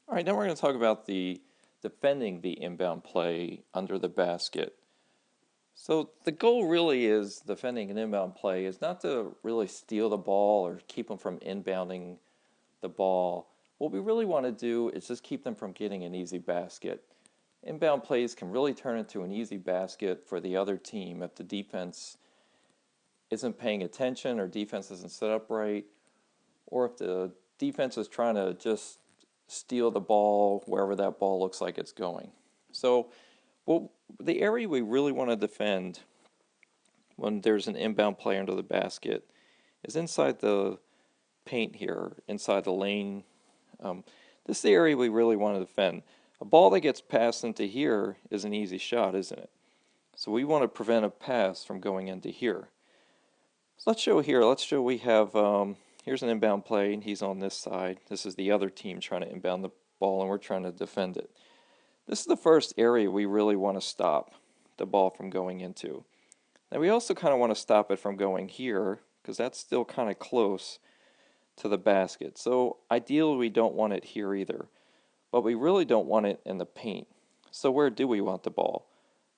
All right, now we're going to talk about the defending the inbound play under the basket. So the goal really is defending an inbound play is not to really steal the ball or keep them from inbounding the ball. What we really want to do is just keep them from getting an easy basket. Inbound plays can really turn into an easy basket for the other team if the defense isn't paying attention or defense isn't set up right, or if the defense is trying to just steal the ball wherever that ball looks like it's going. So, well, the area we really want to defend when there's an inbound play under the basket is inside the paint here, inside the lane. Um, this is the area we really want to defend. A ball that gets passed into here is an easy shot, isn't it? So we want to prevent a pass from going into here. So let's show here. Let's show we have, here's an inbound play, and he's on this side. This is the other team trying to inbound the ball, and we're trying to defend it. This is the first area we really want to stop the ball from going into. Now we also kind of want to stop it from going here, because that's still kind of close to the basket. So ideally we don't want it here either, but we really don't want it in the paint. So where do we want the ball?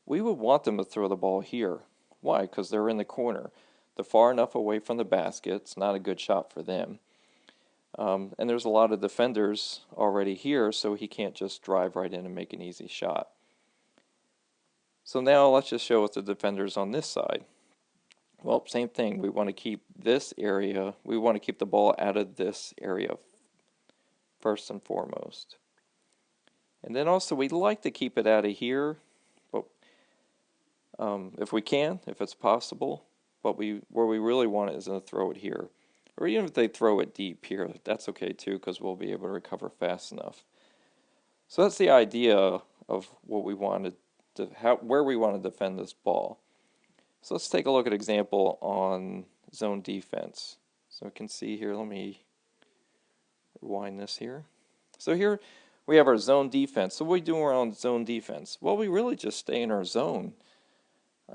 We would want them to throw the ball here. Why? Because they're in the corner. They're far enough away from the basket. It's not a good shot for them. And there's a lot of defenders already here, so he can't just drive right in and make an easy shot. So now let's just show us the defenders on this side. Well, same thing. We want to keep this area, we want to keep the ball out of this area first and foremost. And then also we'd like to keep it out of here, but if we can, if it's possible. But where we really want it is to throw it here. Or even if they throw it deep here, that's okay too, because we'll be able to recover fast enough. So that's the idea of what we wanted to, where we want to defend this ball. So let's take a look at an example on zone defense. So we can see here, let me rewind this here. So here we have our zone defense. So what are we doing around zone defense? Well, we really just stay in our zone.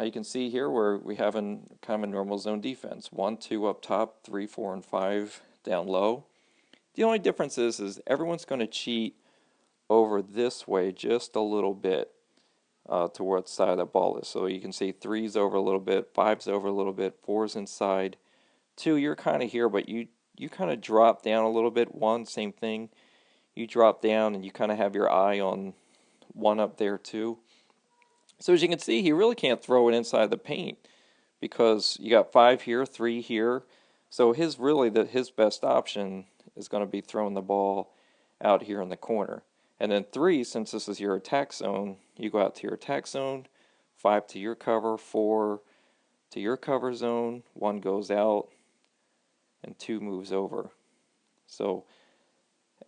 You can see here where we have kind of a normal zone defense. 1, 2 up top, 3, 4, and 5 down low. The only difference is everyone's going to cheat over this way just a little bit to where the side of the ball is. So you can see 3's over a little bit, 5's over a little bit, 4's inside. 2, you're kind of here, but you kind of drop down a little bit. 1, same thing. You drop down and you kind of have your eye on 1 up there too. So as you can see, he really can't throw it inside the paint because you got 5 here, 3 here. So his best option is going to be throwing the ball out here in the corner. And then 3, since this is your attack zone, you go out to your attack zone, 5 to your cover, 4 to your cover zone, 1 goes out, and 2 moves over. So,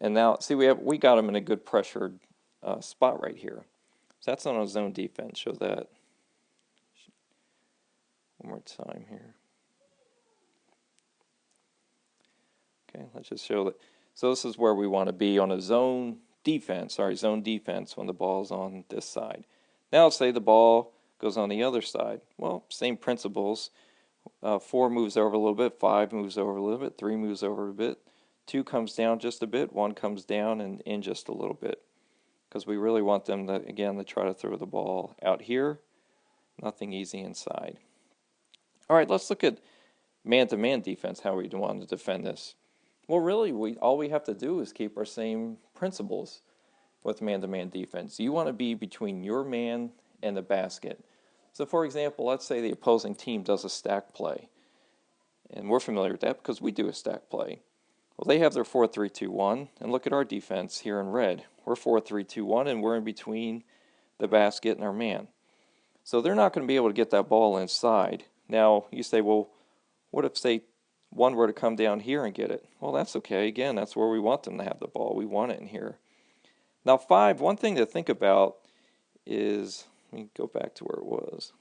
and now see we got him in a good pressured spot right here. So that's on a zone defense. Show that one more time here. Okay, let's just show that. So this is where we want to be on a zone defense. Zone defense when the ball's on this side. Now let's say the ball goes on the other side. Well, same principles. 4 moves over a little bit, 5 moves over a little bit, 3 moves over a bit, 2 comes down just a bit, 1 comes down and in just a little bit. Because we really want them to, again, to try to throw the ball out here. Nothing easy inside. All right, let's look at man-to-man defense, how we want to defend this. Well, really, all we have to do is keep our same principles with man-to-man defense. You want to be between your man and the basket. So, for example, let's say the opposing team does a stack play. And we're familiar with that because we do a stack play. Well, they have their 4-3-2-1, and look at our defense here in red. We're 4-3-2-1, and we're in between the basket and our man. So they're not going to be able to get that ball inside. Now, you say, well, what if, say, 1 were to come down here and get it? Well, that's okay. Again, that's where we want them to have the ball. We want it in here. Now, 5, one thing to think about is, let me go back to where it was.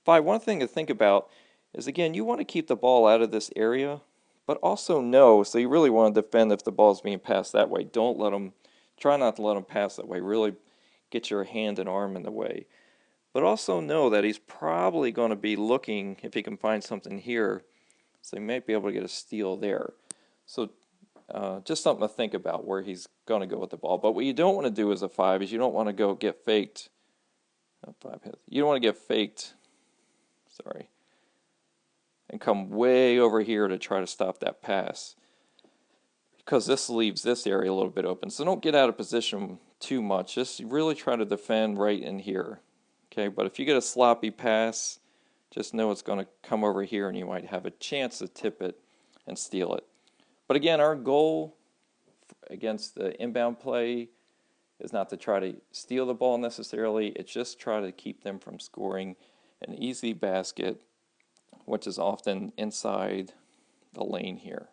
5, one thing to think about is, again, you want to keep the ball out of this area, but also know, so you really want to defend if the ball is being passed that way. Don't let them, try not to let them pass that way. Really get your hand and arm in the way. But also know that he's probably going to be looking if he can find something here, so he might be able to get a steal there. So Just something to think about where he's going to go with the ball. But what you don't want to do as a 5 is you don't want to go get faked. Oh, 5 hits. You don't want to get faked. Sorry. And come way over here to try to stop that pass, because this leaves this area a little bit open. So don't get out of position too much. Just really try to defend right in here. Okay, but if you get a sloppy pass, just know it's going to come over here and you might have a chance to tip it and steal it. But again, our goal against the inbound play is not to try to steal the ball necessarily. It's just try to keep them from scoring an easy basket, which is often inside the lane here.